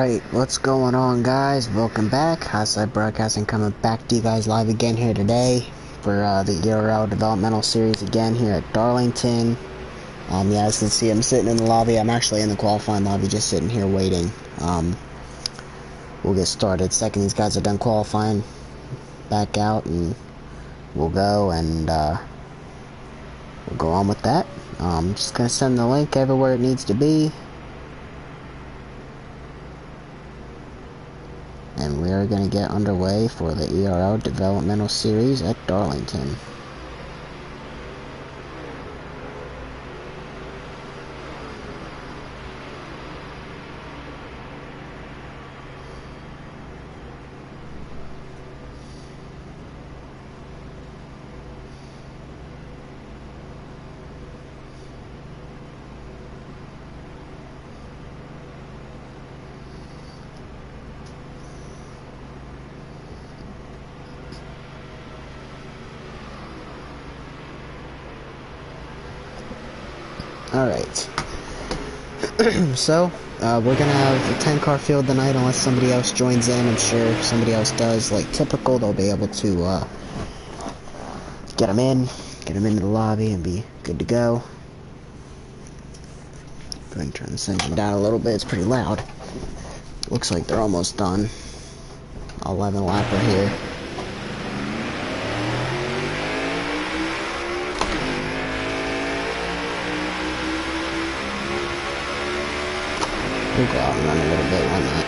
Alright, what's going on, guys? Welcome back. Houseside Broadcasting coming back to you guys live again here today for the ERL developmental series again here at Darlington. Yeah, as you can see, I'm sitting in the lobby. I'm actually in the qualifying lobby, just sitting here waiting. We'll get started. Second these guys are done qualifying, back out, and we'll go and we'll go on with that. Just gonna send the link everywhere it needs to be. And we are going to get underway for the ERL developmental series at Darlington. Alright, so we're gonna have a 10-car field tonight unless somebody else joins in. I'm sure if somebody else does, like typical, they'll be able to get them into the lobby and be good to go. Go ahead and turn this engine down a little bit, it's pretty loud. Looks like they're almost done. 11 lapper here. We'll go out and run a little bit on that.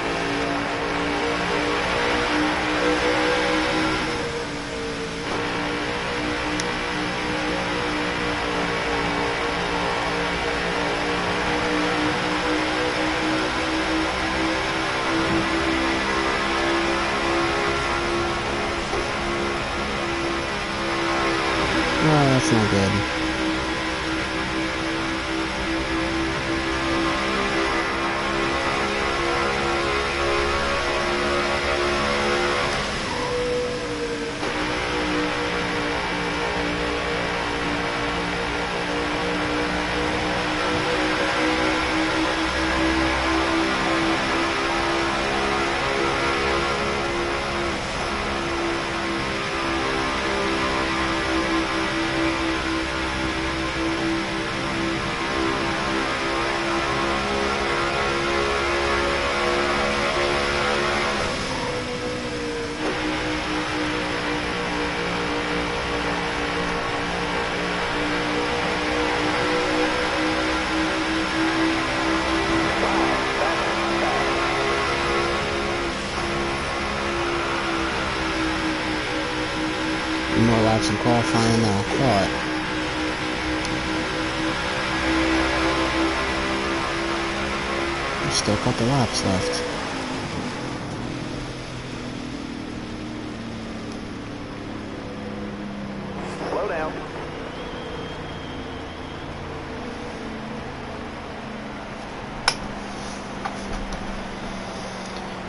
Oh, that's not good. More laps in qualifying than I thought. There's still a couple laps left. Slow down.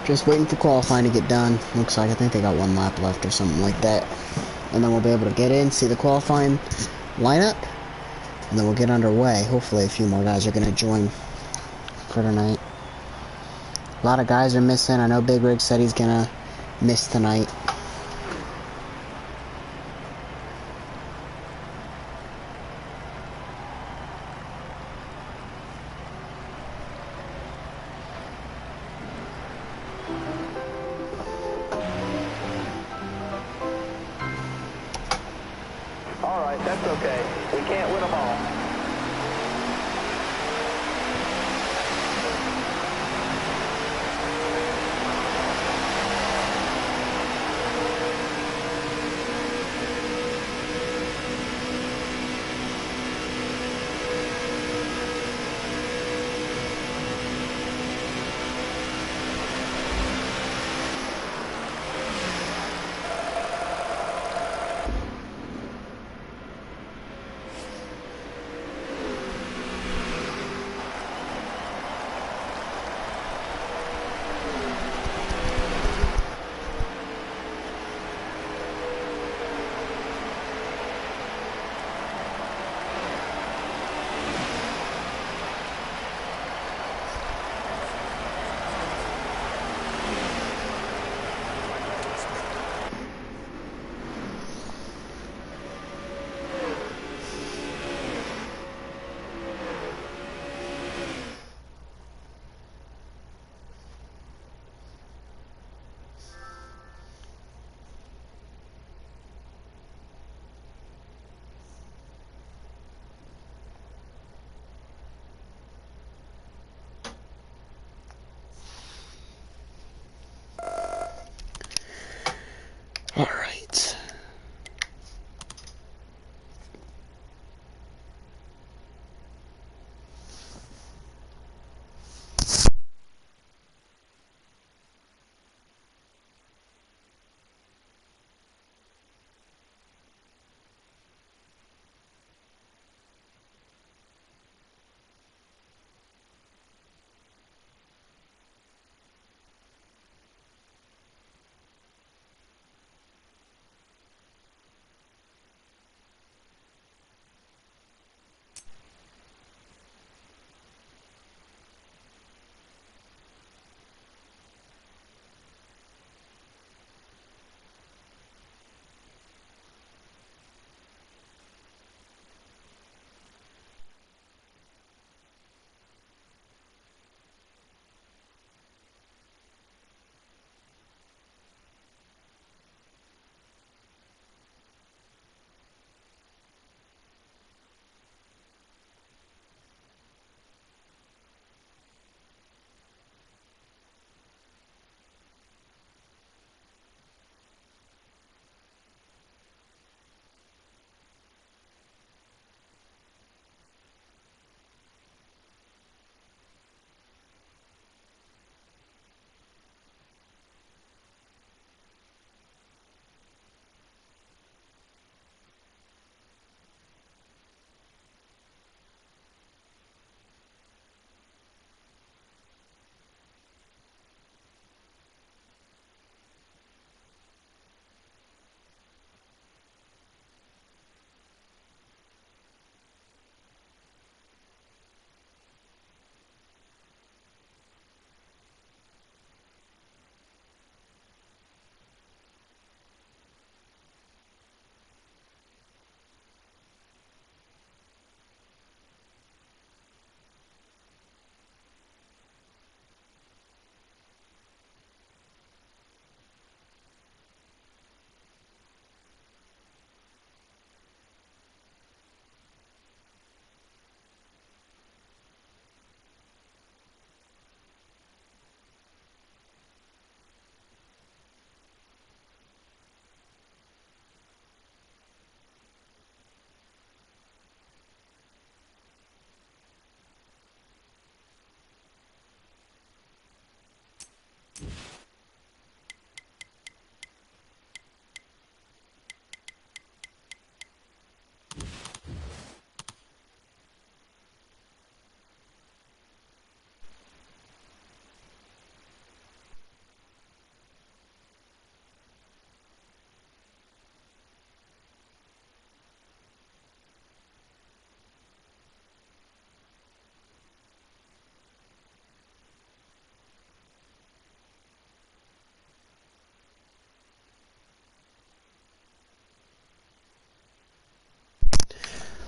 Just waiting for qualifying to get done. Looks like I think they got one lap left or something like that. And then we'll be able to get in, see the qualifying lineup, and then we'll get underway. Hopefully a few more guys are going to join for tonight. A lot of guys are missing. I know Big Rig said he's going to miss tonight. All right, that's okay. We can't win them all.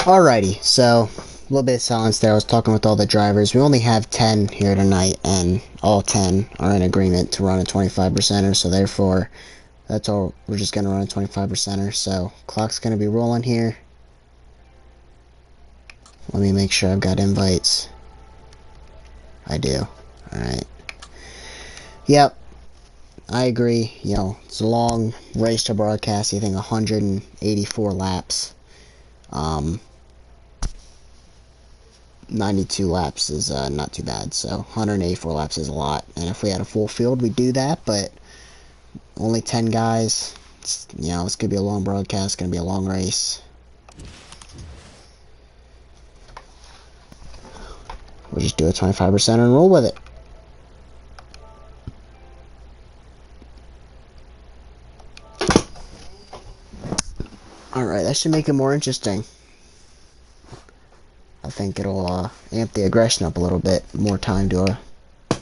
Alrighty, so a little bit of silence there. I was talking with all the drivers. We only have 10 here tonight, and all 10 are in agreement to run a 25%er, so therefore, that's all. We're just going to run a 25%er, so clock's going to be rolling here. Let me make sure I've got invites. I do. Alright. Yep. I agree. You know, it's a long race to broadcast. I think 184 laps. 92 laps is not too bad, so 184 laps is a lot. And if we had a full field, we'd do that, but only 10 guys. You know, it's going to be a long broadcast, it's going to be a long race. We'll just do a 25% and roll with it. Alright, that should make it more interesting. I think it'll amp the aggression up a little bit. More time to,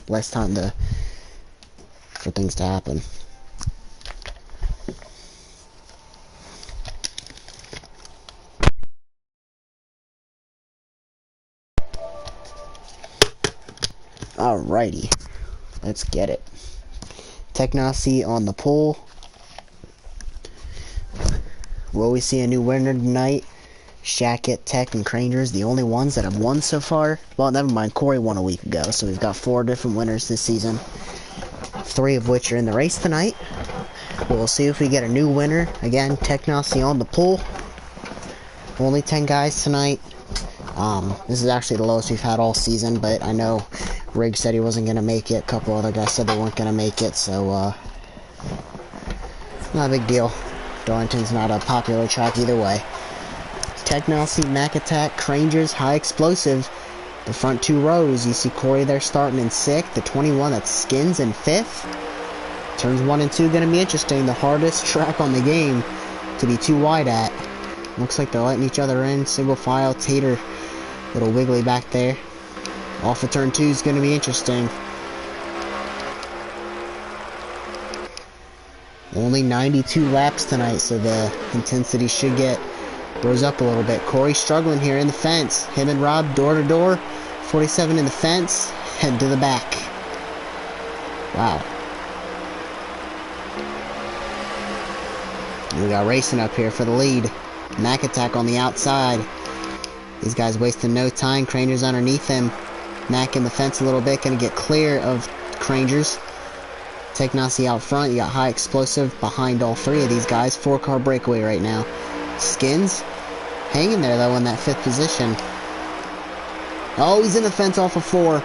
less time for things to happen. Alrighty, let's get it. Technosy on the pole. Will we see a new winner tonight? Shackett, Tech, and Crangers, the only ones that have won so far. Well, never mind, Corey won a week ago, so we've got 4 different winners this season. 3 of which are in the race tonight. We'll see if we get a new winner. Again, Technosy on the pole. Only 10 guys tonight. This is actually the lowest we've had all season, but I know Riggs said he wasn't going to make it. A couple other guys said they weren't going to make it, so, not a big deal. Darlington's not a popular track either way. Technosy, Mac Attack, Crangers, High Explosive. The front 2 rows, you see Corey there starting in 6th. The 21, that's Skins in 5th. Turns 1 and 2 going to be interesting. The hardest track on the game to be too wide at. Looks like they're letting each other in. Single file, Tater, little wiggly back there. Off of turn 2 is going to be interesting. Only 92 laps tonight, so the intensity should rose up a little bit. Corey struggling here in the fence. Him and Rob door to door. 47 in the fence. Head to the back. Wow. We got racing up here for the lead. Mac Attack on the outside. These guys wasting no time. Crangers underneath him. Mac in the fence a little bit. Gonna get clear of Crangers. Technosy out front. You got High Explosive behind all 3 of these guys. 4-car breakaway right now. Skins hanging there though in that 5th position. Oh, he's in the fence off of 4.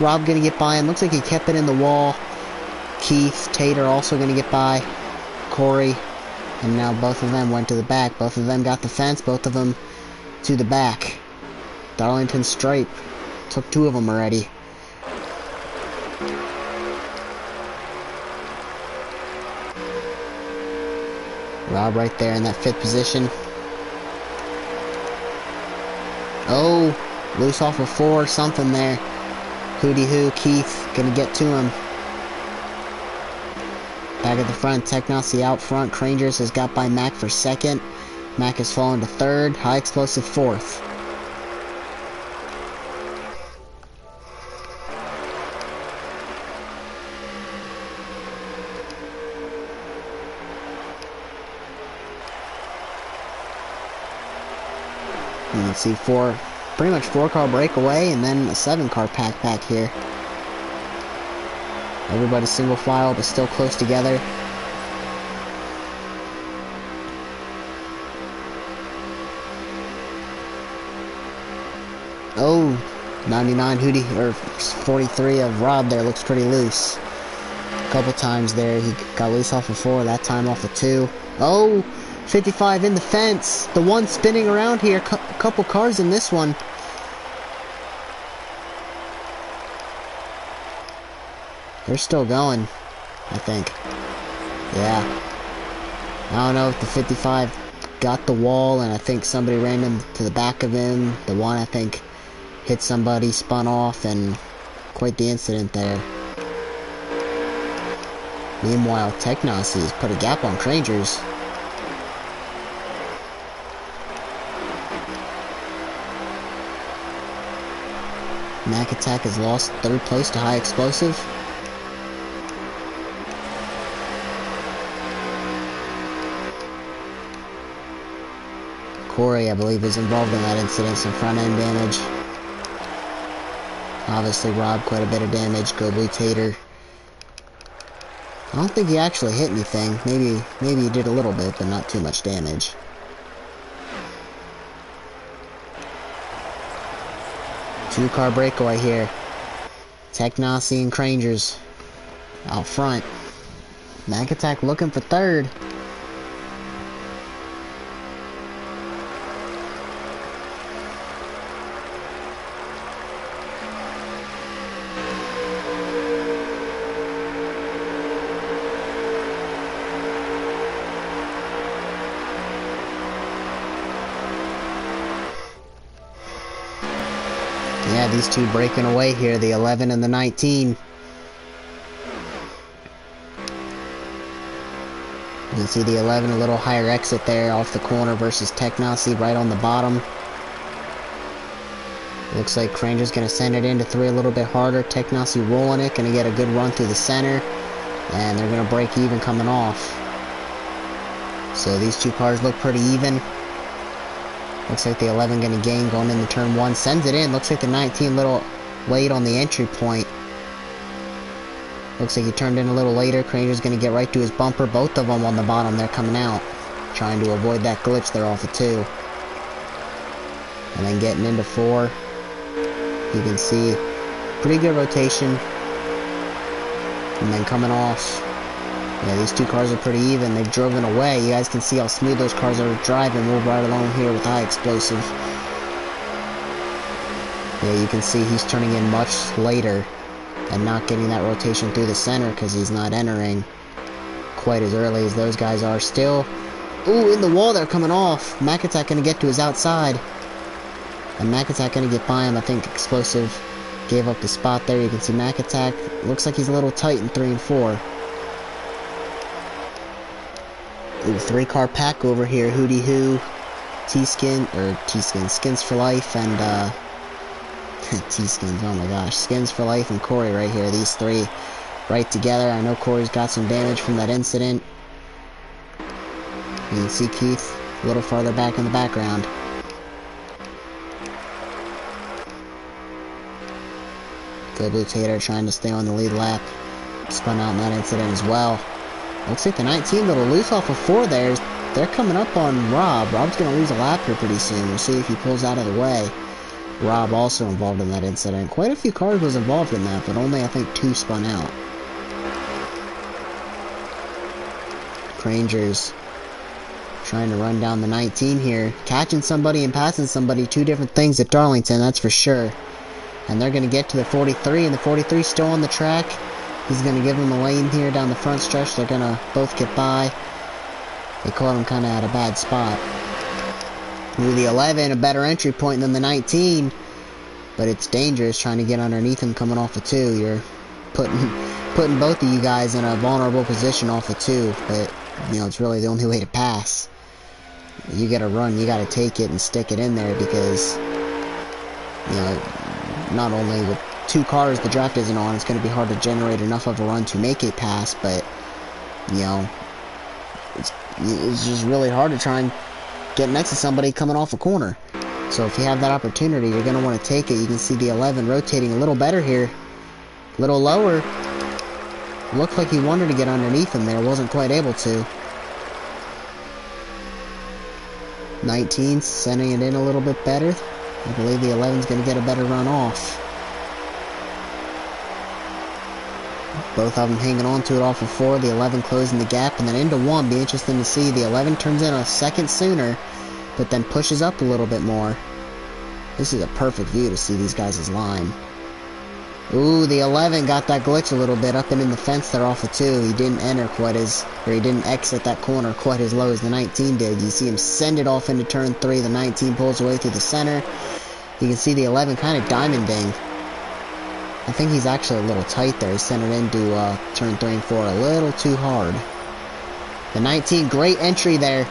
Rob gonna get by him. Looks like he kept it in the wall. Keith, Tater also gonna get by. Corey. And now both of them went to the back. Both of them got the fence. Both of them to the back. Darlington Stripe. Took 2 of them already. Rob right there in that 5th position. Oh, loose off of 4, something there. Hootie Hoo, Keith, gonna get to him. Back at the front, Technosy out front. Crangers has got by Mac for 2nd. Mac has fallen to 3rd. High Explosive 4th. You can see pretty much 4-car breakaway and then a 7-car pack back here. Everybody's single file but still close together. Oh, 99 Hootie, or 43 of Rob there looks pretty loose. couple times there. He got loose off of 4, that time off of 2. Oh, 55 in the fence. The one spinning around here. Couple cars in this one. They're still going, I think. Yeah. I don't know if the 55 got the wall, and I think somebody ran into the back of him. The one, I think, hit somebody, spun off, and quite the incident there. Meanwhile, Technosi's put a gap on Crangers. Mac Attack has lost 3rd place to High Explosive. Corey, I believe, is involved in that incident, some front-end damage. Obviously, Rob, quite a bit of damage. Go Blue Tater. I don't think he actually hit anything. Maybe he did a little bit, but not too much damage. Two-car breakaway here. Technosi and Crangers out front. Mac Attack looking for 3rd. Yeah, these two breaking away here, the 11 and the 19. You can see the 11 a little higher exit there off the corner versus Technosi right on the bottom. Looks like Cranger's going to send it into 3 a little bit harder. Technosi rolling it, going to get a good run through the center. And they're going to break even coming off. So these two cars look pretty even. Looks like the 11 going to gain going into turn 1. Sends it in. Looks like the 19 a little late on the entry point. Looks like he turned in a little later. Cranger's going to get right to his bumper. Both of them on the bottom. They're coming out. Trying to avoid that glitch there off of 2. And then getting into 4. You can see pretty good rotation. And then coming off. Yeah, these two cars are pretty even. They've driven away. You guys can see how smooth those cars are driving. We'll ride along here with High Explosive. Yeah, you can see he's turning in much later and not getting that rotation through the center because he's not entering quite as early as those guys are still. Ooh, in the wall they're coming off. Mac Attack going to get to his outside. And Mac Attack going to get by him. I think Explosive gave up the spot there. You can see Mac Attack. Looks like he's a little tight in 3 and 4. Ooh, 3-car pack over here. Hootie Hoo, Skins for Life, and T-Skins, oh my gosh. Skins for Life and Corey right here. These 3 right together. I know Corey's got some damage from that incident. You can see Keith a little farther back in the background. Go Blue Tater trying to stay on the lead lap. Spun out in that incident as well. Looks like the 19 little loose off of 4 there. They're coming up on Rob. Rob's going to lose a lap here pretty soon. We'll see if he pulls out of the way. Rob also involved in that incident. Quite a few cars was involved in that, but only I think 2 spun out. Crangers trying to run down the 19 here. Catching somebody and passing somebody. 2 different things at Darlington, that's for sure. And they're going to get to the 43, and the 43 still on the track. He's going to give him a lane here down the front stretch. They're going to both get by. They caught him kind of at a bad spot. Ooh, the 11, a better entry point than the 19. But it's dangerous trying to get underneath him coming off of 2. You're putting both of you guys in a vulnerable position off of 2. But, you know, it's really the only way to pass. You got to run. You got to take it and stick it in there because, you know, not only with 2 cars the draft isn't on, it's going to be hard to generate enough of a run to make a pass, but, you know, it's just really hard to try and get next to somebody coming off a corner. So if you have that opportunity, you're going to want to take it. You can see the 11 rotating a little better here. A little lower. Looked like he wanted to get underneath him there, wasn't quite able to. 19 sending it in a little bit better. I believe the 11's going to get a better run off. Both of them hanging on to it off of 4. The 11 closing the gap, and then into 1. Be interesting to see. The 11 turns in a second sooner, but then pushes up a little bit more. This is a perfect view to see these guys' line. Ooh, the 11 got that glitch a little bit up and in the fence there off of 2. He didn't enter quite as, or he didn't exit that corner quite as low as the 19 did. You see him send it off into turn 3. The 19 pulls away through the center. You can see the 11 kind of diamonding. I think he's actually a little tight there. He sent it into turn 3 and 4 a little too hard. The 19, great entry there.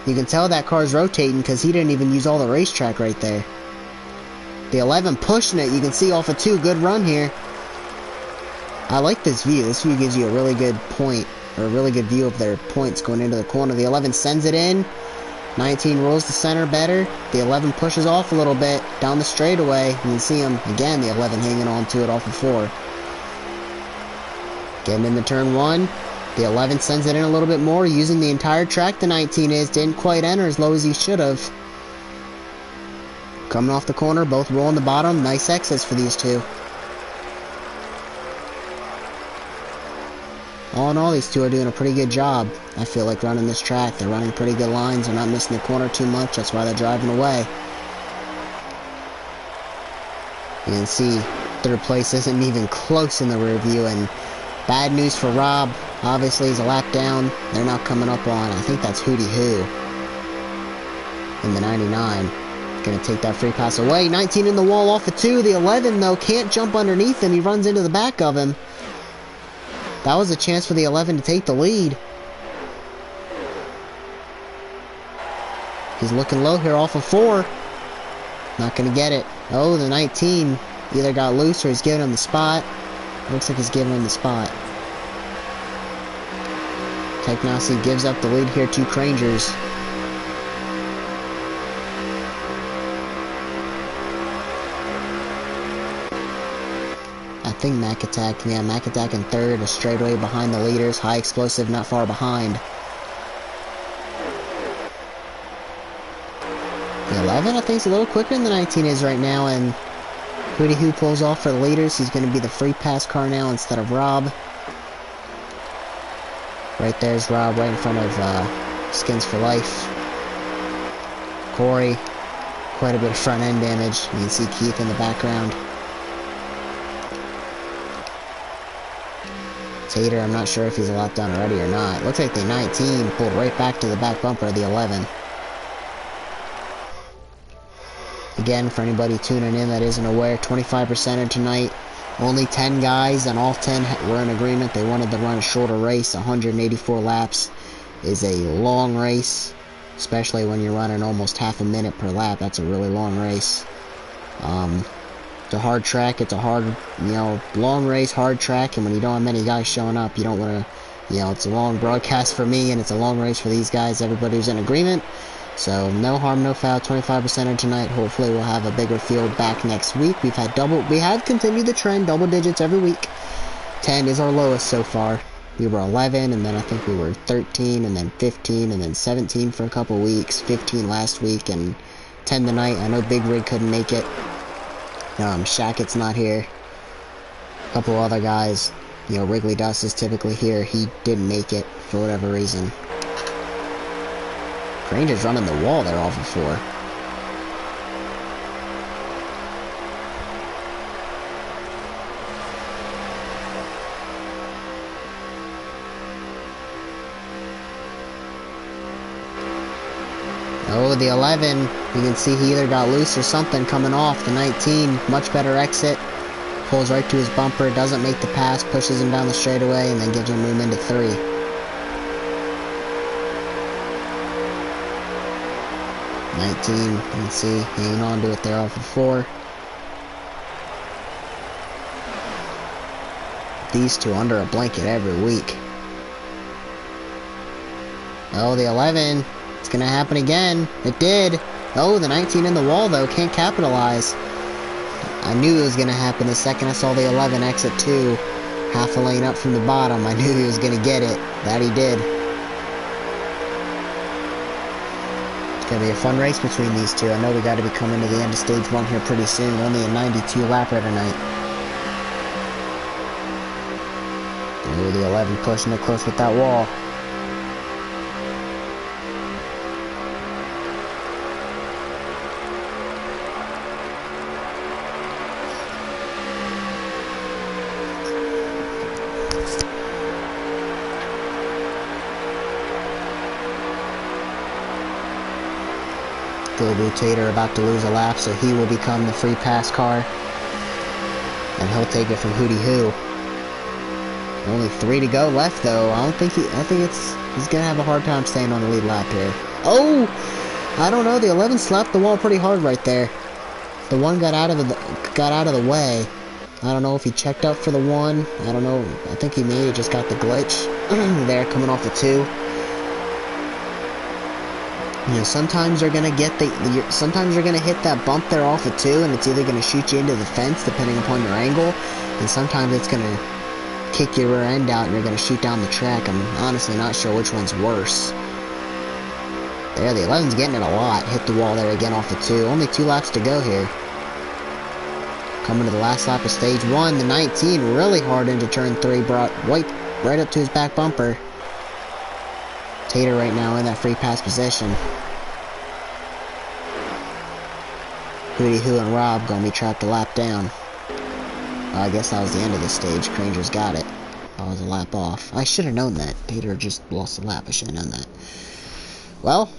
You can tell that car's rotating because he didn't even use all the racetrack right there. The 11 pushing it. You can see off of 2. Good run here. I like this view. This view gives you a really good point, or a really good view of their points going into the corner. The 11 sends it in. 19 rolls the center better. The 11 pushes off a little bit down the straightaway. You can see him again. The 11 hanging on to it off of 4. Getting into turn 1. The 11 sends it in a little bit more, using the entire track. The 19 is didn't quite enter as low as he should have. Coming off the corner, both rolling the bottom. Nice exits for these two. All in all, these two are doing a pretty good job. I feel like running this track. They're running pretty good lines. They're not missing the corner too much. That's why they're driving away. You can see third place isn't even close in the rear view. And bad news for Rob. Obviously, he's a lap down. They're not coming up on, I think that's Hootie Hoo in the 99. Gonna take that free pass away. 19 in the wall off of 2. The 11, though, can't jump underneath him. He runs into the back of him. That was a chance for the 11 to take the lead. He's looking low here off of 4. Not going to get it. Oh, the 19 either got loose or he's giving him the spot. Looks like he's giving him the spot. Technosy gives up the lead here to Crangers. I think Mac Attack, yeah, Mac Attack in 3rd, a straightaway behind the leaders. High Explosive not far behind. The 11, I think, is a little quicker than the 19 is right now, and Hootie Hoo pulls off for the leaders. He's going to be the free pass car now instead of Rob. Right there's Rob, right in front of Skins for Life. Corey, quite a bit of front end damage. You can see Keith in the background. Tater, I'm not sure if he's a lap down already or not. Looks like the 19 pulled right back to the back bumper of the 11. Again, for anybody tuning in that isn't aware, 25% tonight. Only 10 guys, and all 10 were in agreement. They wanted to run a shorter race. 184 laps is a long race, especially when you're running almost half a minute per lap. That's a really long race. It's a hard track. It's a hard, long race, hard track, and when you don't have many guys showing up, you don't want to, it's a long broadcast for me, and it's a long race for these guys. Everybody's in agreement. So, no harm, no foul, 25% tonight. Hopefully we'll have a bigger field back next week. We have continued the trend, double digits every week. 10 is our lowest so far. We were 11, and then I think we were 13, and then 15, and then 17 for a couple weeks, 15 last week, and 10 tonight. I know Big Rig couldn't make it. Shackett's not here. A couple other guys. Wrigley Dust is typically here. He didn't make it for whatever reason. Granger's running the wall there off of 4. Oh, the 11. You can see he either got loose or something coming off. The 19, much better exit. Pulls right to his bumper, doesn't make the pass, pushes him down the straightaway, and then gives him room into 3. 19, you can see, hanging on to it there off of 4. These two under a blanket every week. Oh, the 11. It's going to happen again. It did. Oh, the 19 in the wall, though. Can't capitalize. I knew it was going to happen the second I saw the 11 exit 2. Half a lane up from the bottom. I knew he was going to get it. That he did. It's going to be a fun race between these two. I know we got to be coming to the end of stage 1 here pretty soon. Only a 92 lapper tonight. Ooh, the 11 pushing it close with that wall. Gobu Tater about to lose a lap, so he will become the free pass car. And he'll take it from Hootie Hoo. Only 3 to go left, though. I think he's gonna have a hard time staying on the lead lap here. Oh! I don't know. The 11 slapped the wall pretty hard right there. The 1 got out of the way. I don't know if he checked up for the 1. I don't know. I think he maybe just got the glitch there coming off the 2. You know, sometimes you're gonna get sometimes you're gonna hit that bump there off the 2, and it's either gonna shoot you into the fence depending upon your angle, and sometimes it's gonna kick your rear end out and you're gonna shoot down the track. I'm honestly not sure which one's worse. There, the 11's getting it a lot. Hit the wall there again off the 2. Only 2 laps to go here. Coming to the last lap of stage 1, the 19 really hard into turn 3, brought right up to his back bumper. Tater right now in that free pass position. Hootie Hoo and Rob gonna be trapped a lap down. I guess that was the end of the stage. Cranger's got it. I was a lap off. I should have known that. Tater just lost a lap. I should have known that. Well,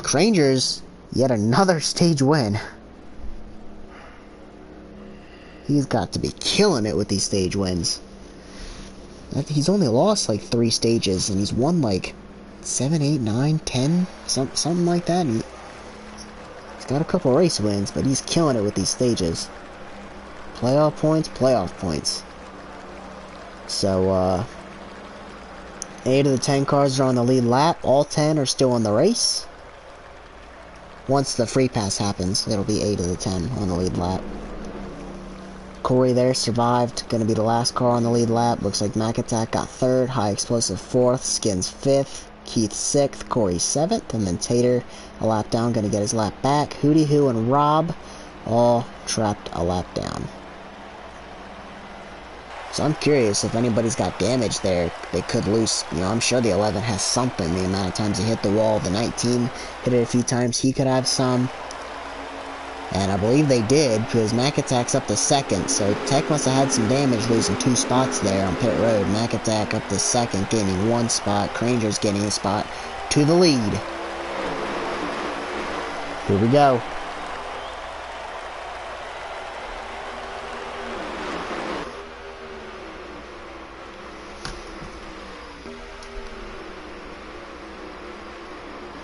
Cranger's yet another stage win. He's got to be killing it with these stage wins. He's only lost like 3 stages, and he's won like 7, 8, 9, 10, something like that. And he's got a couple race wins, but he's killing it with these stages. Playoff points. So, 8 of the 10 cars are on the lead lap. All 10 are still in the race. Once the free pass happens, it'll be 8 of the 10 on the lead lap. Corey there survived. Gonna be the last car on the lead lap. Looks like Mac Attack got 3rd. High Explosive 4th. Skins 5th. Keith 6th. Corey 7th. And then Tater, a lap down, gonna get his lap back. Hootie Hoo and Rob all trapped a lap down. So I'm curious if anybody's got damage there. They could lose. You know, I'm sure the 11 has something. The amount of times he hit the wall. The 19 hit it a few times. He could have some. And I believe they did, because Mac Attack's up to 2nd. So Tech must have had some damage, losing 2 spots there on pit road. Mac Attack up to 2nd, gaining 1 spot. Cranger's getting a spot to the lead. Here we go.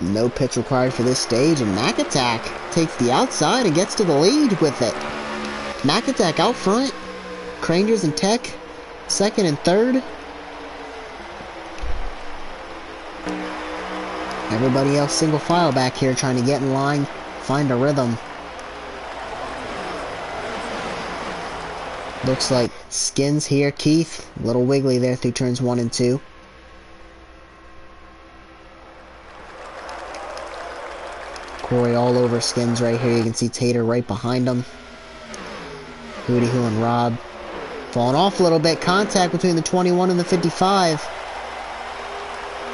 No pits required for this stage, and Mac Attack takes the outside and gets to the lead with it. Mac Attack out front. Crangers and Tech 2nd and 3rd. Everybody else single file back here trying to get in line, find a rhythm. Looks like Skins here, Keith. A little wiggly there through turns 1 and 2. Corey all over Skins right here. You can see Tater right behind him. Hootie Hoo and Rob falling off a little bit. Contact between the 21 and the 55.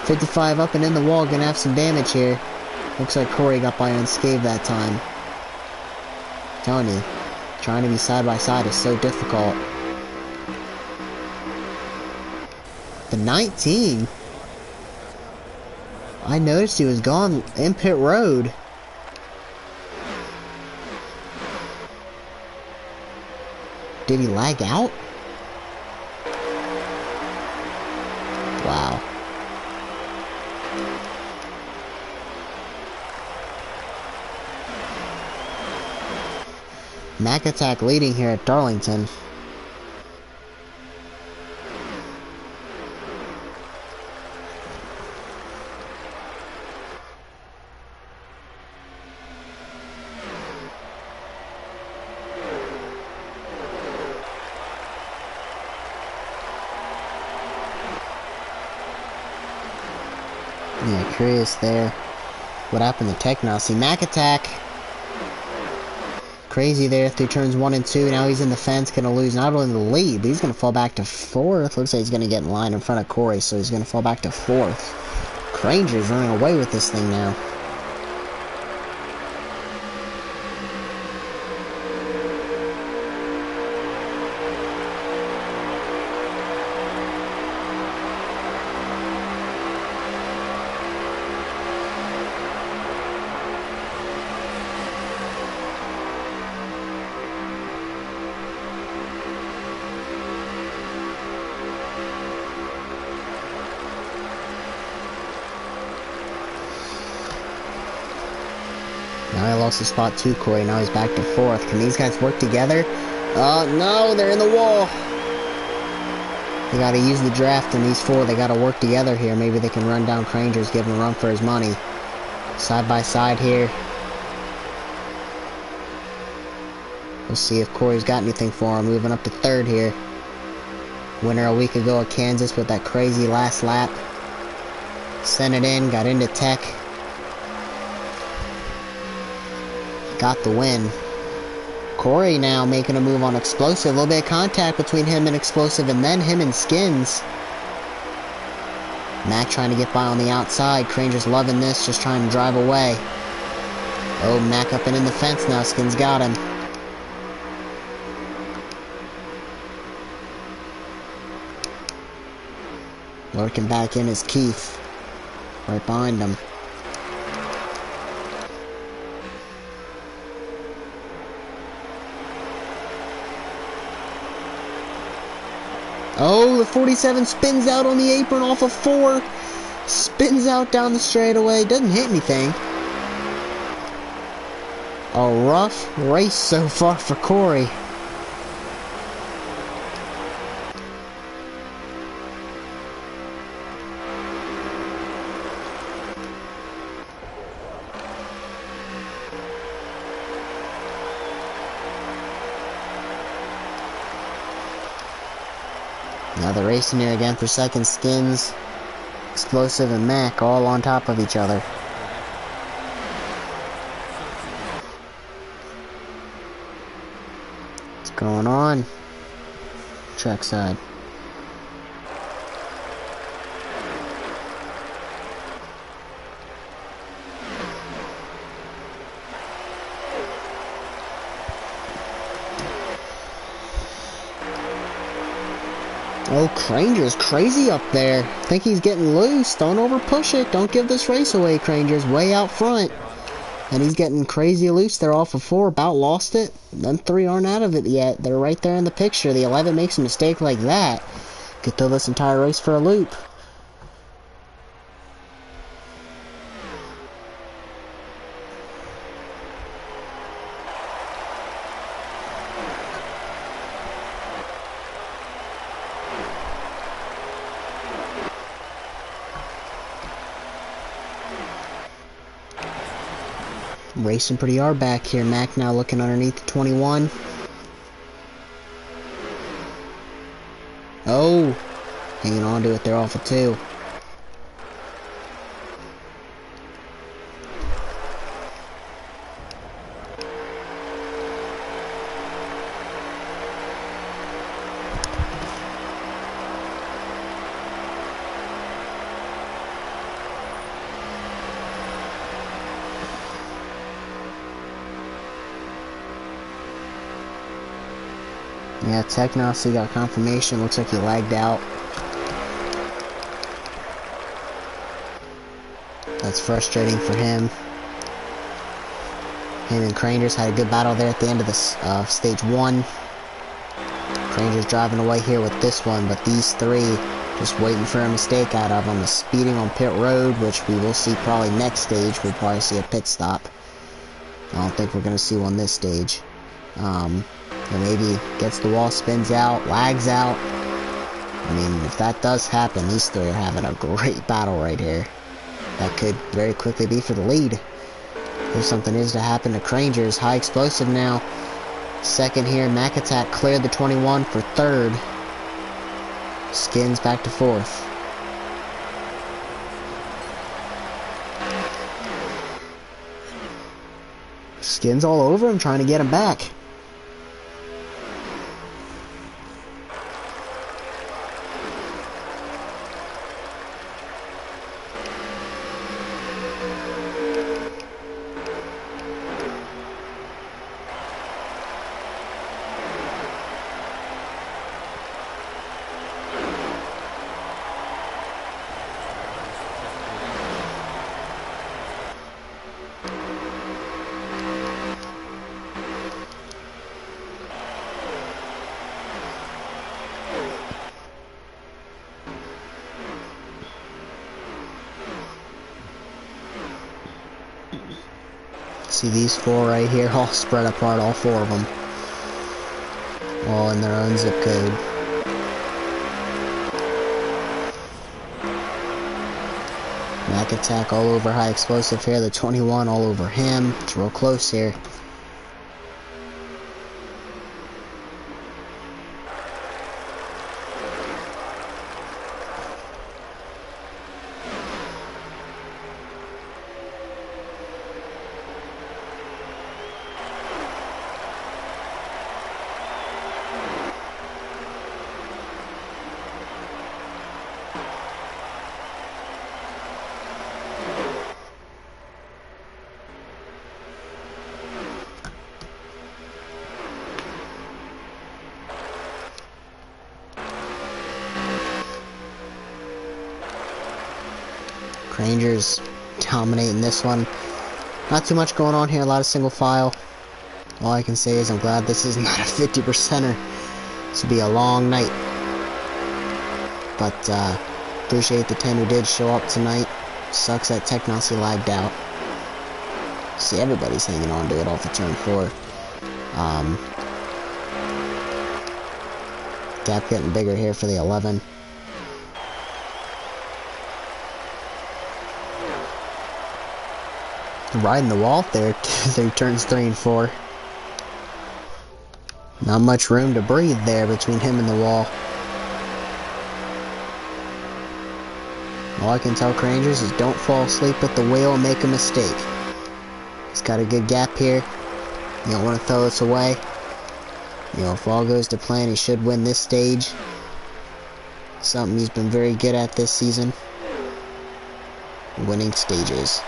55 up and in the wall. Gonna have some damage here. Looks like Corey got by unscathed that time. I'm telling you, trying to be side by side is so difficult. The 19. I noticed he was gone in pit road. Did he lag out? Wow. Mac Attack leading here at Darlington. Yeah, curious there what happened to Tech now. See, Mac Attack crazy there through turns 1 and 2. Now he's in the fence, going to lose not only the lead, but he's going to fall back to 4th. Looks like he's going to get in line in front of Corey, so he's going to fall back to 4th. Granger's running away with this thing now. Now he lost his spot to Corey. Now he's back to 4th. Can these guys work together? No, they're in the wall. They gotta use the draft in these 4. They gotta work together here. Maybe they can run down Granger's, give him a run for his money. Side by side here. We'll see if Corey's got anything for him. Moving up to 3rd here. Winner a week ago at Kansas with that crazy last lap. Sent it in, got into Tech. Got the win. Corey now making a move on Explosive. A little bit of contact between him and Explosive, and then him and Skins. Mac trying to get by on the outside. Granger's loving this, just trying to drive away. Oh, Mac up and in the fence now. Skins got him. Lurking back in is Keith. Right behind him. Oh, the 47 spins out on the apron off of 4. Spins out down the straightaway. Doesn't hit anything. A rough race so far for Corey. Now they're racing here again for second. Skins, Explosive, and Mac all on top of each other. What's going on? Trackside. Oh, Granger's crazy up there. Think he's getting loose. Don't over push it. Don't give this race away. Granger's way out front. And he's getting crazy loose. They're off of 4. About lost it. Them 3 aren't out of it yet. They're right there in the picture. The 11 makes a mistake like that. Could throw this entire race for a loop. Racing pretty hard back here. Mac now looking underneath the 21. Oh, hanging on to it. They're off of 2. Yeah, Technosy got confirmation. Looks like he lagged out. That's frustrating for him. Him and Granger's had a good battle there at the end of this stage 1. Granger's driving away here with this one, but these 3 just waiting for a mistake out of them. A speeding on pit road, which we will see probably next stage. We'll probably see a pit stop. I don't think we're going to see one this stage. Or maybe gets the wall, spins out, lags out. I mean, if that does happen, these 3 are having a great battle right here. That could very quickly be for the lead. If something is to happen to Granger's, high explosive now. Second here, Mac Attack cleared the 21 for 3rd. Skins back to 4th. Skins all over him, trying to get him back. See these four right here, all spread apart, all four of them. All in their own zip code. Mac attack all over high explosive here, the 21 all over him. It's real close here. Rangers dominating this one. Not too much going on here, a lot of single file. All I can say is I'm glad this is not a 50%er. This will be a long night. But appreciate the 10 who did show up tonight. Sucks that Technosy lagged out. See, everybody's hanging on to it off of turn 4. Gap getting bigger here for the 11. Riding the wall there through turns 3 and 4. Not much room to breathe there between him and the wall. All I can tell Rangers is don't fall asleep at the wheel and make a mistake. He's got a good gap here. You don't want to throw this away. You know, if all goes to plan, he should win this stage. Something he's been very good at this season. Winning stages.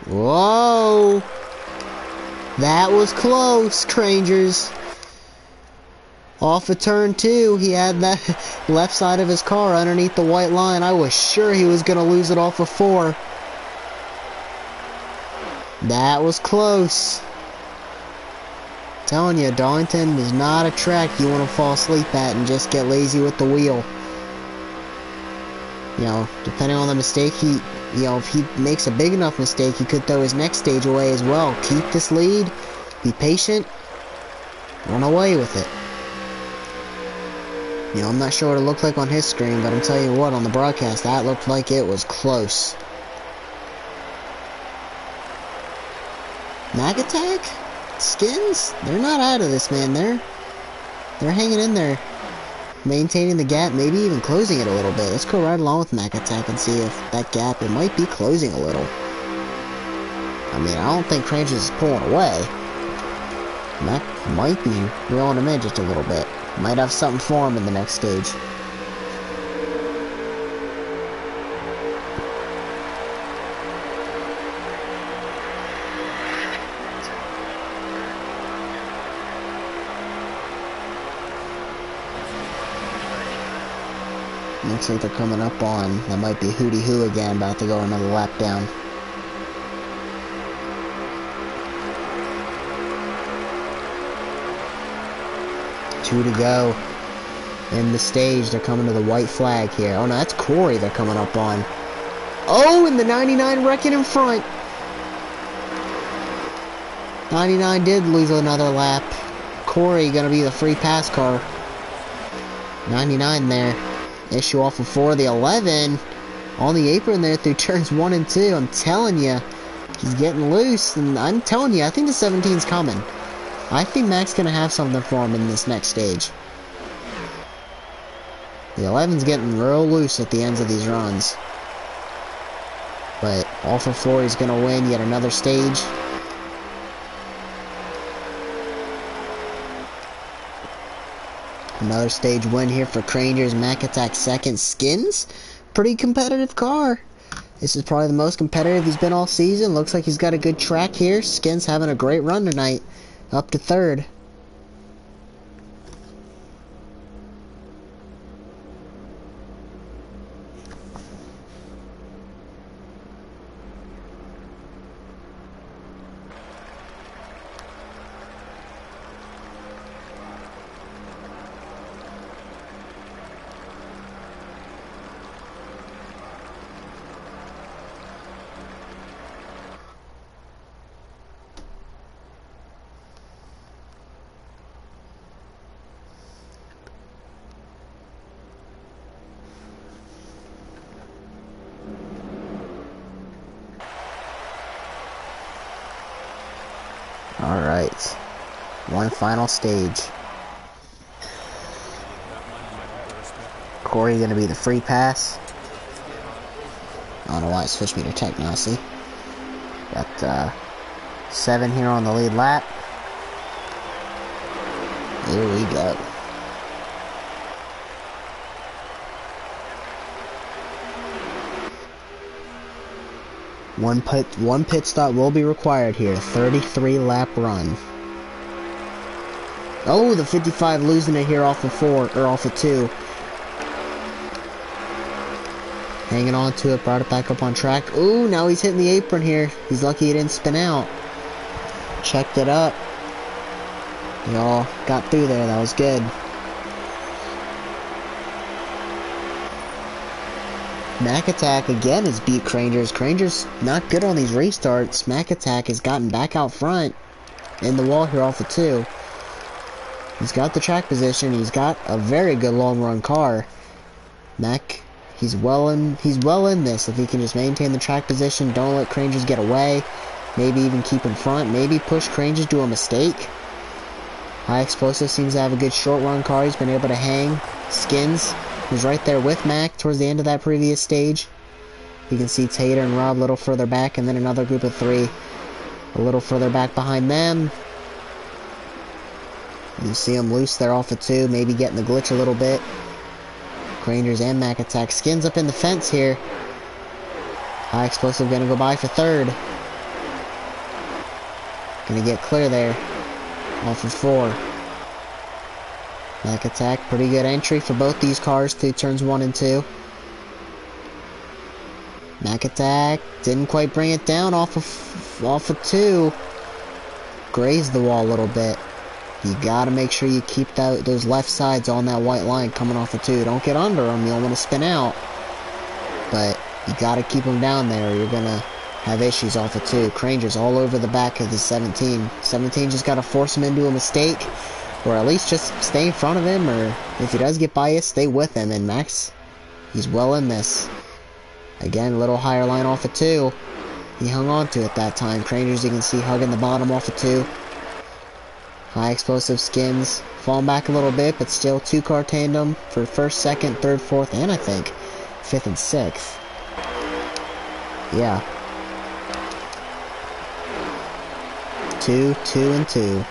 Whoa! That was close, Rangers. Off of turn 2, he had that left side of his car underneath the white line. I was sure he was going to lose it off of 4. That was close. Telling you, Darlington is not a track you want to fall asleep at and just get lazy with the wheel. You know, depending on the mistake if he makes a big enough mistake, he could throw his next stage away as well. Keep this lead, be patient, run away with it. You know, I'm not sure what it looked like on his screen, but I'm telling you what, on the broadcast, that looked like it was close. Mag attack? Skins? They're not out of this, man. They're hanging in there. Maintaining the gap, maybe even closing it a little bit. Let's go right along with Mac Attack and see if that gap, it might be closing a little. I mean, I don't think Rangers is pulling away. Mac might be reeling him in just a little bit. Might have something for him in the next stage. Looks like they're coming up on, that might be Hootie Hoo again, about to go another lap down. Two to go in the stage. They're coming to the white flag here. Oh no, that's Corey they're coming up on. Oh, and the 99 wrecking in front. 99 did lose another lap. Corey gonna be the free pass car. 99 there. Issue off of 4, the 11 on the apron there through turns 1 and 2. I'm telling you, He's getting loose, and I'm telling you, I think the 17's coming. I think Mac's going to have something for him in this next stage. The 11's getting real loose at the ends of these runs. But all for 4, he's going to win yet another stage. Another stage win here for Cranger's Mac Attack second. Skins, pretty competitive car. This is probably the most competitive he's been all season. Looks like he's got a good track here. Skins having a great run tonight. Up to third. Alright, one final stage. Corey gonna be the free pass. I don't know why it switched me to tech now, see? Got 7 here on the lead lap. Here we go. One pit stop will be required here. 33 lap run. Oh, the 55 losing it here off of 4 or off of 2. Hanging on to it, brought it back up on track. Ooh, now he's hitting the apron here. He's lucky he didn't spin out. Checked it up. Y'all got through there. That was good. Mac Attack again has beat Cranger's. Cranger's not good on these restarts. Mac Attack has gotten back out front in the wall here off of 2. He's got the track position. He's got a very good long run car. Mac, he's well in this. If he can just maintain the track position, don't let Cranger's get away. Maybe even keep in front. Maybe push Cranger's to a mistake. High Explosive seems to have a good short run car. He's been able to hang. Skins was right there with Mac towards the end of that previous stage. You can see Tater and Rob a little further back, and then another group of 3 a little further back behind them. You see them loose there off of 2, maybe getting the glitch a little bit. Cranger's and Mac Attack. Skins up in the fence here. High Explosive gonna go by for 3rd. Gonna get clear there. Off of 4. Mac Attack, pretty good entry for both these cars through turns 1 and 2. Mac Attack didn't quite bring it down off of 2. Grazed the wall a little bit. You gotta make sure you keep those left sides on that white line coming off of 2. Don't get under them, you don't want to spin out. But you gotta keep them down there or you're gonna have issues off of 2. Cranger's all over the back of the 17. 17 just gotta force him into a mistake. Or at least just stay in front of him, or if he does get biased, stay with him. And Max, he's well in this. Again, a little higher line off of 2. He hung on to it that time. Cranger's, you can see, hugging the bottom off of 2. High Explosive Skins falling back a little bit, but still 2-car tandem for 1st, 2nd, 3rd, 4th, and I think 5th and 6th. Yeah. 2, 2, and 2.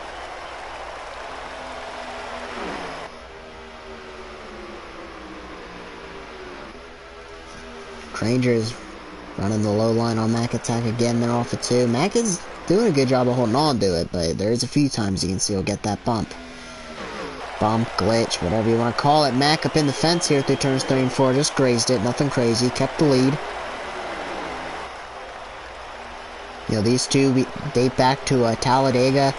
Cranger's running the low line on Mac Attack again, then off of 2. Mac is doing a good job of holding on to it, but there's a few times you can see he'll get that bump. Bump, glitch, whatever you want to call it. Mac up in the fence here through turns 3 and 4. Just grazed it, nothing crazy. Kept the lead. You know, these two date back to Talladega.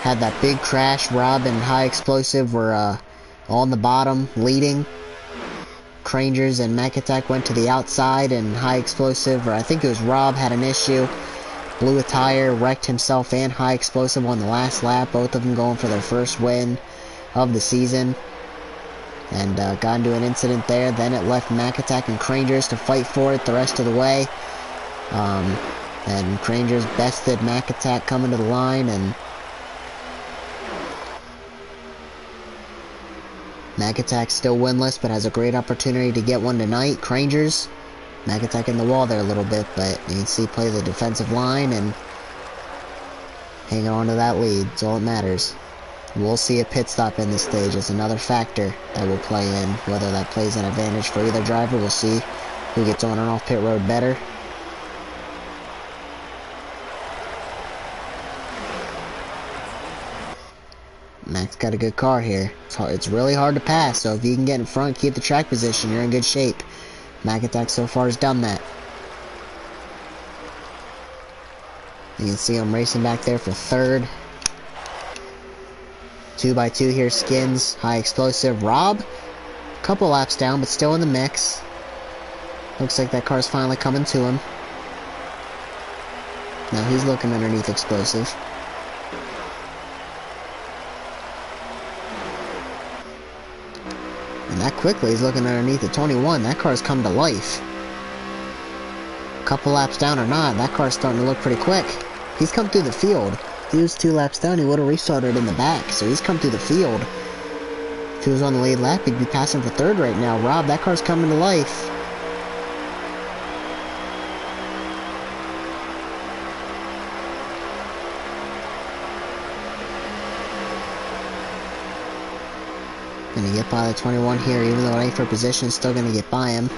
Had that big crash. Rob and High Explosive were on the bottom, leading. Cranger's and Mac Attack went to the outside, and High Explosive, or I think it was Rob, had an issue. Blew a tire, wrecked himself and High Explosive on the last lap. Both of them going for their first win of the season. And got into an incident there. Then it left Mac Attack and Cranger's to fight for it the rest of the way. And Granger's bested Mac Attack coming to the line, and Mac Attack still winless, but has a great opportunity to get one tonight. Granger's Mac Attack in the wall there a little bit, but you can see play the defensive line and hanging on to that lead. It's all that matters. We'll see a pit stop in this stage. It's another factor that will play in. Whether that plays an advantage for either driver, we'll see who gets on and off pit road better. Mac's got a good car here. It's really hard to pass, so if you can get in front, keep the track position, you're in good shape. Mac Attack so far has done that. You can see him racing back there for third. 2x2 here, Skins, high explosive. Rob, a couple laps down, but still in the mix. Looks like that car's finally coming to him. Now he's looking underneath explosive. And that quickly he's looking underneath the 21. That car's come to life. A couple laps down or not, that car's starting to look pretty quick. He's come through the field. If he was 2 laps down, he would have restarted in the back. So he's come through the field. If he was on the lead lap, he'd be passing for third right now. Rob, that car's coming to life. Gonna get by the 21 here, even though it ain't for position, still gonna get by him.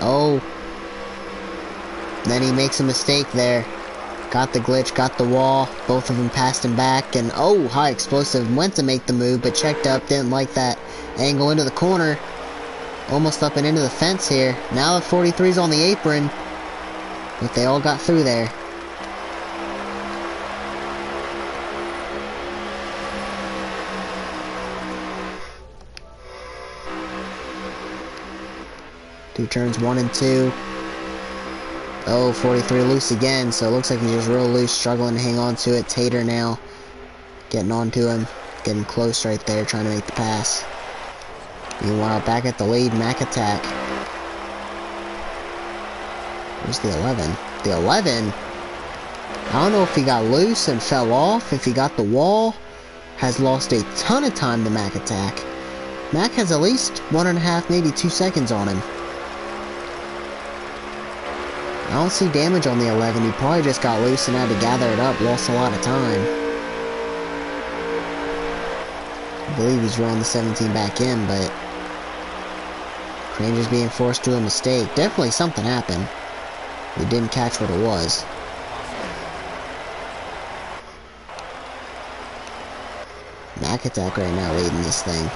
Oh. Then he makes a mistake there. Got the glitch, got the wall. Both of them passed him back, and oh, high explosive went to make the move, but checked up, didn't like that angle into the corner. Almost up and into the fence here. Now the 43's on the apron, but they all got through there. Two turns 1 and 2. Oh, 43 loose again, so it looks like he's just real loose, struggling to hang on to it. Tater now getting onto him, getting close right there, trying to make the pass. Meanwhile, back at the lead, Mac Attack. Where's the 11? The 11? I don't know if he got loose and fell off, if he got the wall. Has lost a ton of time to Mac Attack. Mac has at least 1.5, maybe 2 seconds on him. I don't see damage on the 11. He probably just got loose and had to gather it up. Lost a lot of time. I believe he's rolling the 17 back in, but Granger's being forced to a mistake. Definitely something happened. We didn't catch what it was. Mac Attack right now leading this thing.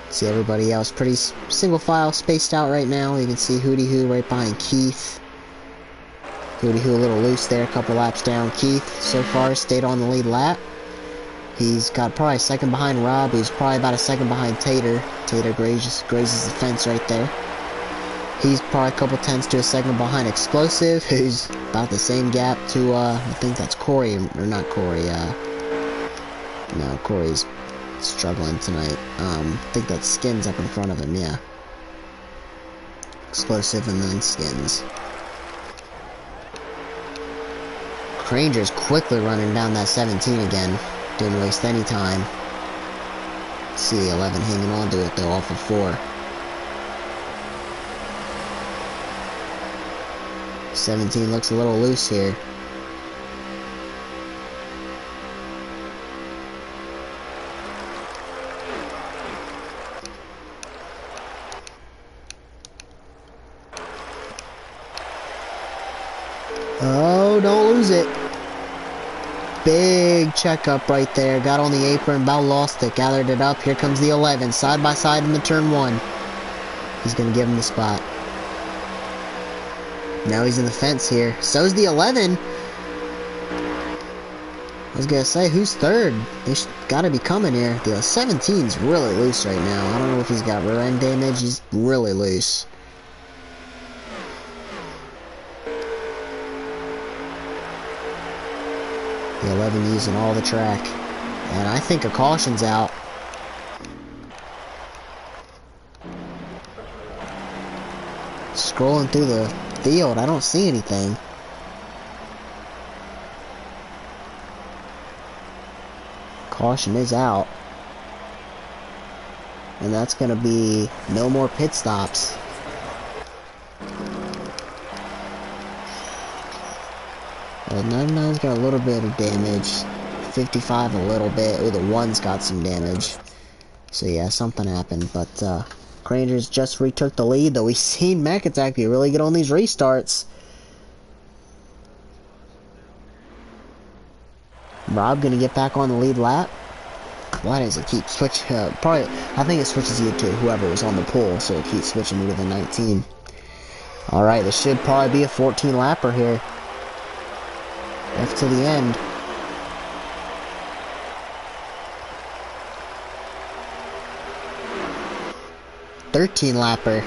See everybody else pretty single file spaced out right now. You can see Hootie Hoo right behind Keith. Hootie Hoo a little loose there, a couple laps down. Keith so far stayed on the lead lap. He's got probably a second behind Rob, who's probably about a second behind Tater. Tater grazes the fence right there. He's probably a couple tenths to a second behind Explosive, who's about the same gap to, I think that's Corey, or not Corey, no, Corey's struggling tonight. I think that Skins up in front of him, yeah. Explosive and then Skins. Granger's quickly running down that 17 again. Didn't waste any time. See the 11 hanging on to it though, off of 4. 17 looks a little loose here. Oh, don't lose it. Big checkup right there. Got on the apron, about lost it. Gathered it up. Here comes the 11. Side by side in the turn 1. He's going to give him the spot. Now he's in the fence here. So's the 11. I was going to say, who's third? They got to be coming here. The 17's really loose right now. I don't know if he's got rear end damage. He's really loose. The 11 using all the track. And I think a caution's out. scrolling through the field. I don't see anything. Caution is out. And that's going to be no more pit stops. Well, 99's got a little bit of damage. 55 a little bit. Oh, the 1's got some damage. So yeah, something happened. But Rangers just retook the lead, though we've seen Mac Attack be really good on these restarts. Rob gonna get back on the lead lap. Why does it keep switching? Probably, I think it switches you to whoever was on the pole, so it keeps switching me to the 19. Alright, this should probably be a 14 lapper here. F to the end. $13 lapper.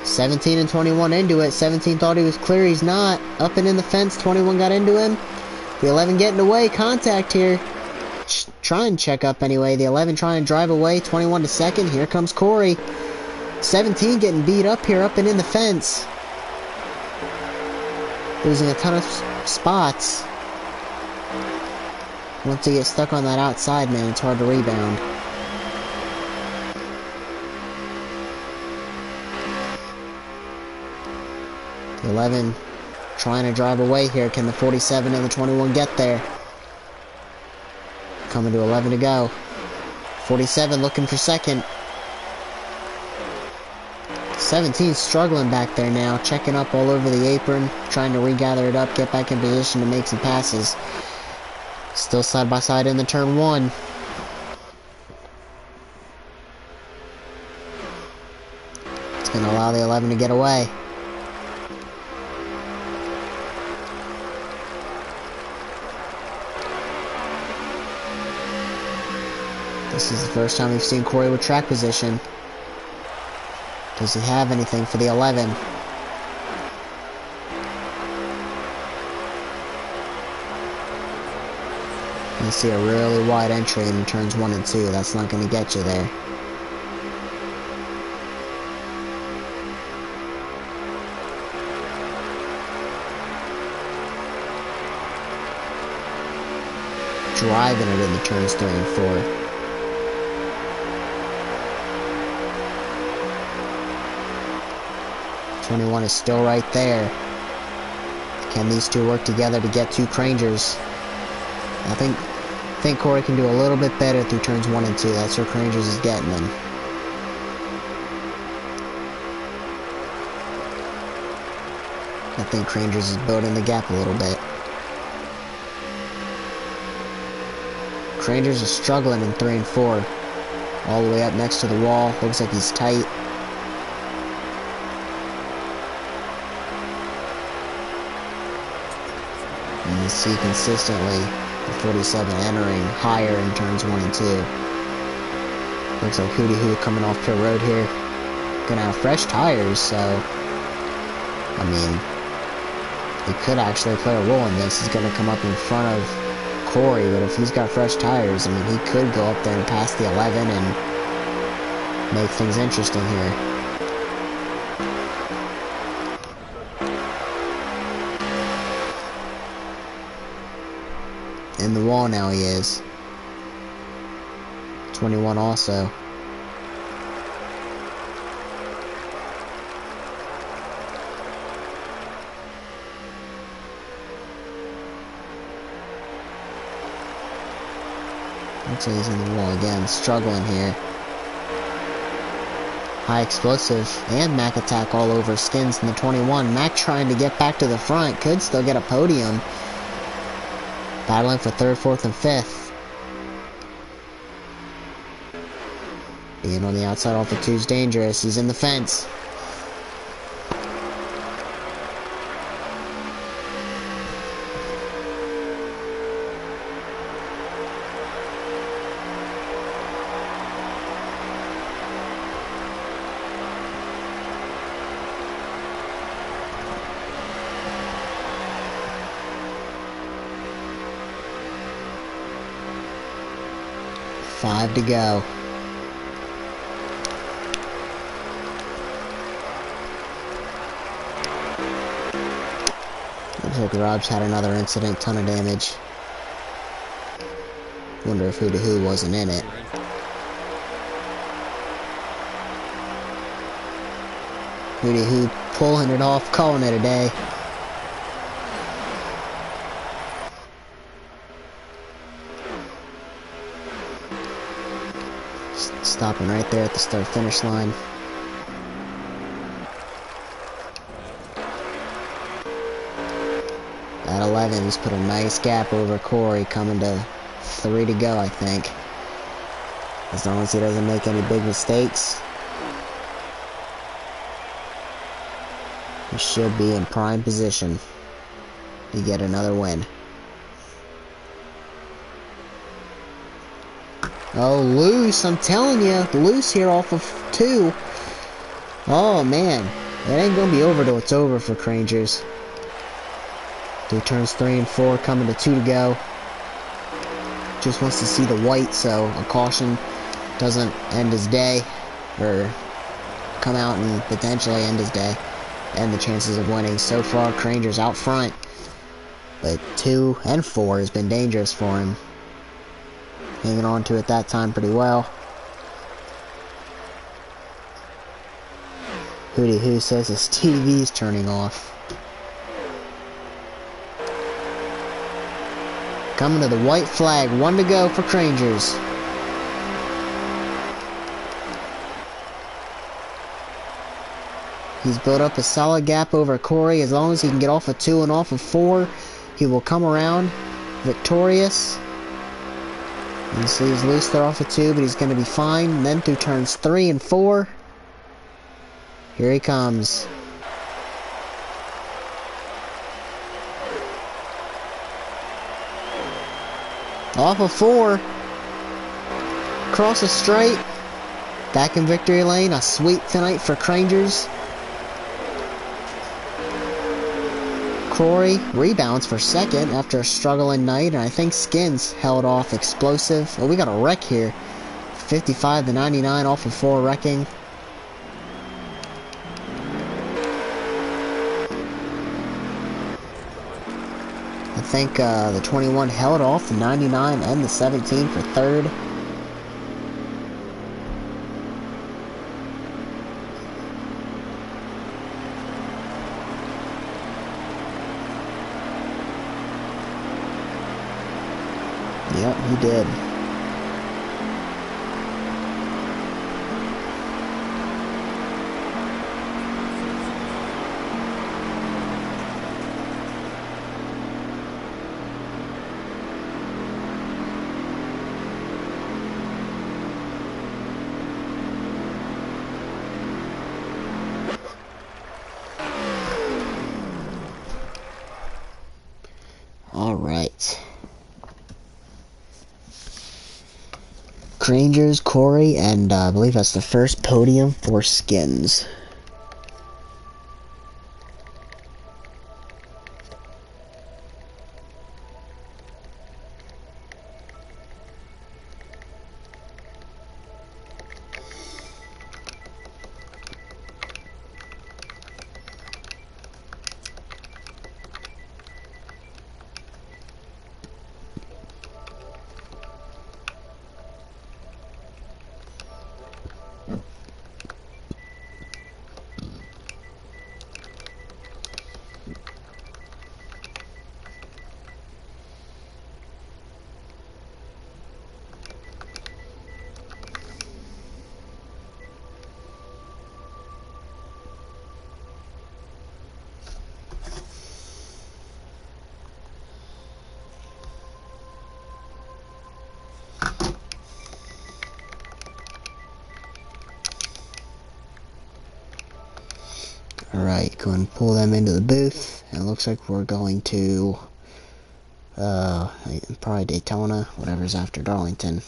17 and 21 into it. 17 thought he was clear. He's not. Up and in the fence. 21 got into him. The 11 getting away. Contact here. Try and check up anyway. The 11 trying to drive away. 21 to second. Here comes Corey. 17 getting beat up here. Up and in the fence. Losing a ton of spots. Once they get stuck on that outside, man, it's hard to rebound. The 11 trying to drive away here. Can the 47 and the 21 get there? Coming to 11 to go. 47 looking for second. 17 struggling back there now. Checking up all over the apron. Trying to regather it up. Get back in position to make some passes. Still side by side in the turn 1. It's going to allow the 11 to get away. This is the first time we've seen Corey with track position. Does he have anything for the 11? You see a really wide entry in turns 1 and 2. That's not going to get you there. Driving it into turns 3 and 4. '21 is still right there. Can these two work together to get to Crangers? I think Corey can do a little bit better through turns 1 and 2. That's where Crangers is getting them. I think Crangers is building the gap a little bit. Crangers is struggling in 3 and 4. All the way up next to the wall. Looks like he's tight. And you see consistently the 47 entering higher in turns 1 and 2. Looks like Hootie Hoo coming off pit road here. Gonna have fresh tires, so I mean, he could actually play a role in this. He's gonna come up in front of Corey, but if he's got fresh tires, I mean, he could go up there and pass the 11 and make things interesting here. In the wall now he is. 21 also. Looks like he's in the wall again, struggling here. High explosive and Mac attack all over skins in the 21. Mac trying to get back to the front, could still get a podium. Battling for 3rd, 4th, and 5th. Being on the outside off of 2 is dangerous. He's in the fence. Five to go. like Rob's had another incident, ton of damage. Wonder if Who wasn't in it. Who pulling it off, calling it a day. Stopping right there at the start-finish line. At 11, he's put a nice gap over Corey, coming to 3 to go, I think. As long as he doesn't make any big mistakes, he should be in prime position to get another win. Oh, loose, I'm telling you, loose here off of 2. Oh, man. It ain't gonna be over till it's over for Crangers. Through turns 3 and 4, coming to 2 to go. Just wants to see the white, so a caution doesn't end his day, or come out and potentially end his day, and the chances of winning. So far, Crangers out front, but 2 and 4 has been dangerous for him. Hanging on to it that time pretty well. Who says his TV's turning off. Coming to the white flag, 1 to go for Crangers. He's built up a solid gap over Corey. As long as he can get off of 2 and off of 4, he will come around victorious. You see he's loose there off of 2, but he's going to be fine. And then through turns 3 and 4, here he comes. Off of 4, across the straight, back in victory lane. A sweep tonight for Crangers. Corey rebounds for 2nd after a struggling night, and I think Skins held off Explosive. Oh, we got a wreck here. 55 to 99 off of 4 wrecking. I think the 21 held off the 99 and the 17 for 3rd. Yep, he did. All right. Crangers, Corey, and I believe that's the first podium for Skins. Alright, go and pull them into the booth. It looks like we're going to probably Daytona, whatever's after Darlington.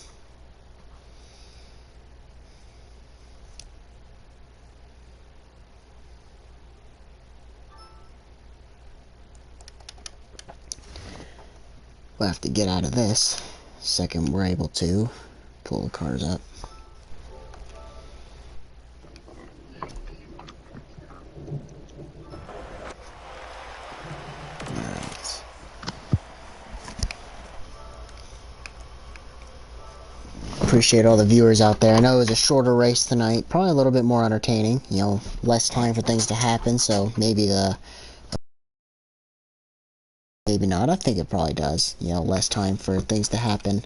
We'll have to get out of this second we're able to pull the cars up. Alright. appreciate all the viewers out there. I know it was a shorter race tonight, probably a little bit more entertaining. You know, less time for things to happen, so maybe maybe not. I think it probably does. You know, less time for things to happen,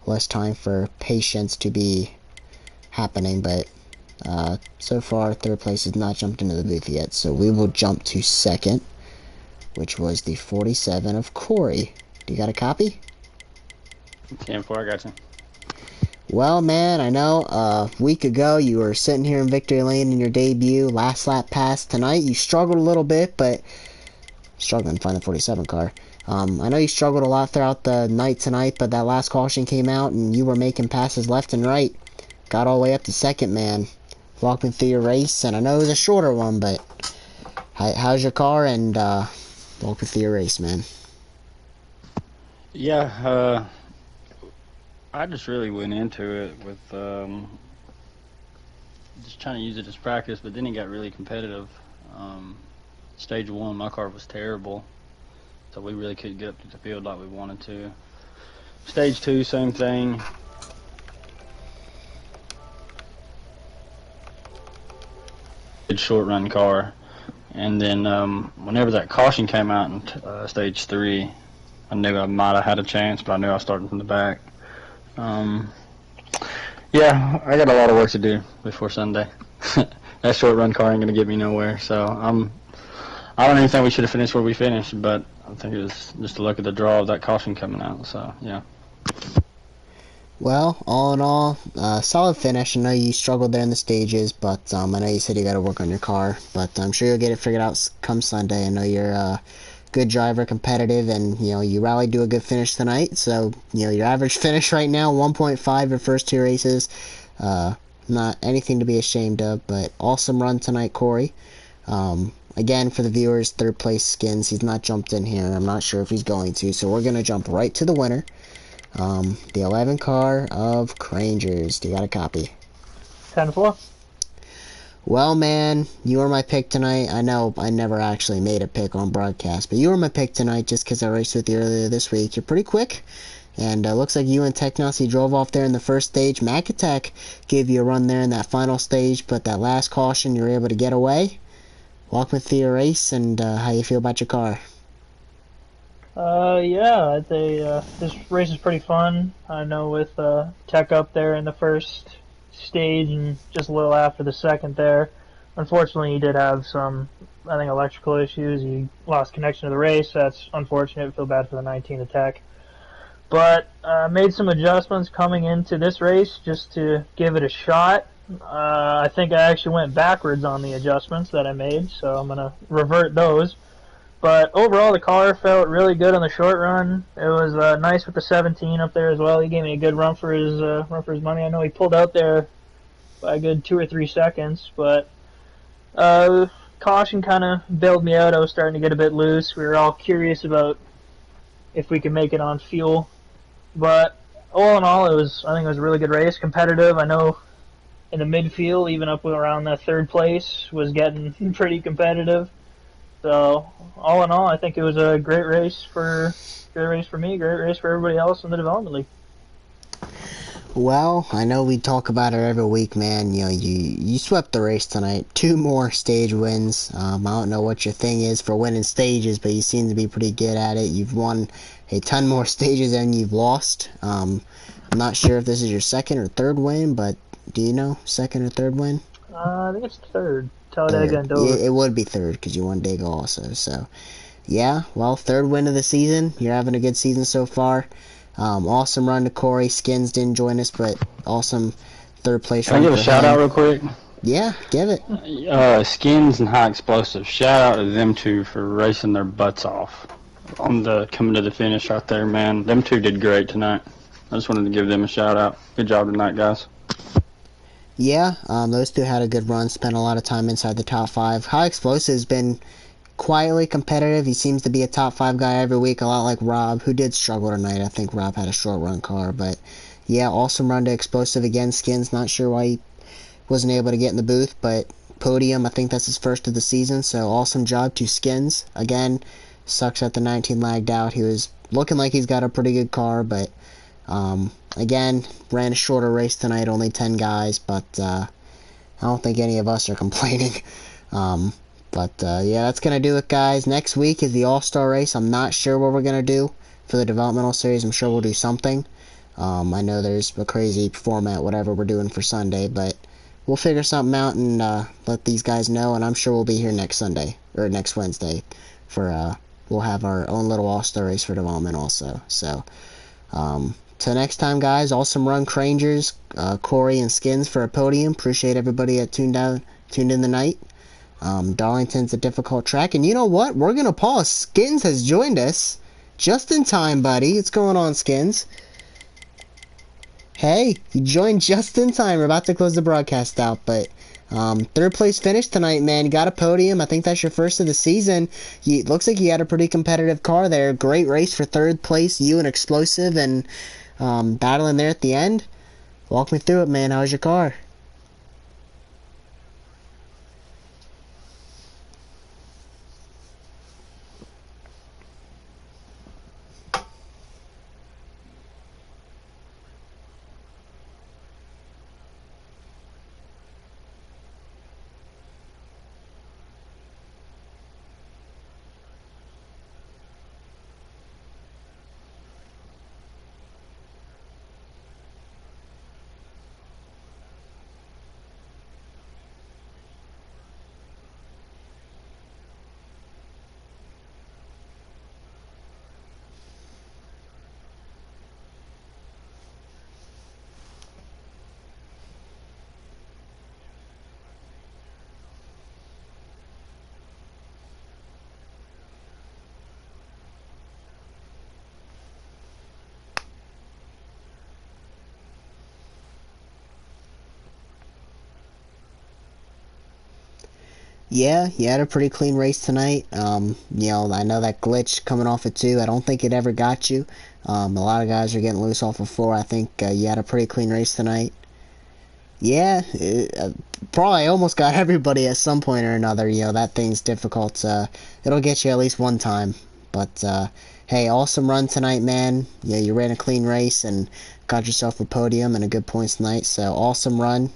less time for patience to be happening, but so far third place has not jumped into the booth yet, so we will jump to second, which was the 47 of Corey. Do you got a copy? 10-4, I got you. Well, man, I know a week ago you were sitting here in victory lane in your debut, last lap pass. Tonight you struggled a little bit, but struggling to find the 47 car. I know you struggled a lot throughout the night tonight, but that last caution came out and you were making passes left and right. Got all the way up to second, man. Walking through your race, and I know it was a shorter one, but how's your car and walking through your race, man? Yeah, I just really went into it with just trying to use it as practice, but then it got really competitive. Stage 1, my car was terrible, so we really couldn't get up to the field like we wanted to. Stage 2, same thing. Good short run car, and then whenever that caution came out in stage 3, I knew I might have had a chance, but I knew I was starting from the back. Yeah, I got a lot of work to do before Sunday. That short run car ain't gonna get me nowhere, so I don't even think we should have finished where we finished, but I think it was just the luck of the draw of that caution coming out, so yeah. Well, all in all, solid finish. I know you struggled there in the stages, but I know you said you got to work on your car, but I'm sure you'll get it figured out come Sunday. I know you're a good driver, competitive, and you know you rallied to a good finish tonight. So you know your average finish right now, 1.5 your first 2 races. Not anything to be ashamed of, but awesome run tonight, Corey. Again, for the viewers, third place Skins. He's not jumped in here. I'm not sure if he's going to, so we're gonna jump right to the winner. The 11 car of Crangers. Do you got a copy? 10-4. Well, man, you were my pick tonight. I know I never actually made a pick on broadcast, but you were my pick tonight just because I raced with you earlier this week. You're pretty quick, and looks like you and Technosy drove off there in the first stage. Mac Attack gave you a run there in that final stage, but that last caution, you were able to get away. Walk me through your race, and how you feel about your car. Yeah, I'd say this race is pretty fun. I know with Tech up there in the first stage and just a little after the second there, unfortunately he did have some, I think, electrical issues. He lost connection to the race. That's unfortunate. I feel bad for the 19 of Tech. But made some adjustments coming into this race just to give it a shot. I think I actually went backwards on the adjustments that I made, so I'm going to revert those. But overall, the car felt really good on the short run. It was nice with the 17 up there as well. He gave me a good run for his money. I know he pulled out there by a good 2 or 3 seconds, but caution kind of bailed me out. I was starting to get a bit loose. We were all curious about if we could make it on fuel, but all in all, I think it was a really good race, competitive. I know in the midfield, even up around that third place, was getting pretty competitive. So, all in all, I think it was a great race for me, great race for everybody else in the development league. Well, I know we talk about it every week, man. You know, you swept the race tonight. 2 more stage wins. I don't know what your thing is for winning stages, but you seem to be pretty good at it. You've won a ton more stages than you've lost. I'm not sure if this is your second or third win, but do you know second or third win? I think it's third. Talladega and Dover. It would be third because you won Dega also. So, yeah, well, third win of the season. You're having a good season so far. Awesome run to Corey. Skins didn't join us, but awesome third place run. Can I give a shout out real quick? Yeah, give it. Skins and High Explosive. Shout out to them two for racing their butts off on the coming to the finish right there, man. Them two did great tonight. I just wanted to give them a shout out. Good job tonight, guys. Yeah, those two had a good run, spent a lot of time inside the top 5. High Explosive has been quietly competitive. He seems to be a top 5 guy every week, a lot like Rob, who did struggle tonight. I think Rob had a short run car, but yeah, awesome run to Explosive again. Skins, not sure why he wasn't able to get in the booth, but podium, I think that's his first of the season, so awesome job to Skins. Again, sucks that the 19 lagged out. He was looking like he's got a pretty good car, but Again, ran a shorter race tonight, only 10 guys, but I don't think any of us are complaining. Yeah, that's going to do it, guys. Next week is the All-Star race. I'm not sure what we're going to do for the developmental series. I'm sure we'll do something. I know there's a crazy format, whatever we're doing for Sunday, but we'll figure something out and let these guys know, and I'm sure we'll be here next Sunday, or next Wednesday, for, we'll have our own little All-Star race for development also. So, till next time, guys, awesome run, Crangers, Corey, and Skins for a podium. Appreciate everybody that tuned in tonight. Darlington's a difficult track, and you know what? We're gonna pause. Skins has joined us just in time, buddy. What's going on, Skins? Hey, you joined just in time. We're about to close the broadcast out, but third place finish tonight, man. You got a podium. I think that's your first of the season. It looks like you had a pretty competitive car there. Great race for third place. You and Explosive and battling there at the end. Walk me through it, man. How was your car? Yeah, you had a pretty clean race tonight. I know that glitch coming off of 2, I don't think it ever got you. A lot of guys are getting loose off of 4. I think you had a pretty clean race tonight. Yeah, probably almost got everybody at some point or another. That thing's difficult. It'll get you at least one time. But, hey, awesome run tonight, man. Yeah, you ran a clean race and got yourself a podium and a good points tonight. So, awesome run.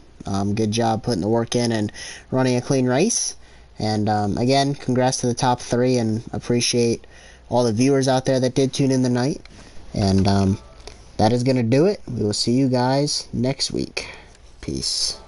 Good job putting the work in and running a clean race. And again, congrats to the top 3, and appreciate all the viewers out there that did tune in tonight. And that is going to do it. We will see you guys next week. Peace.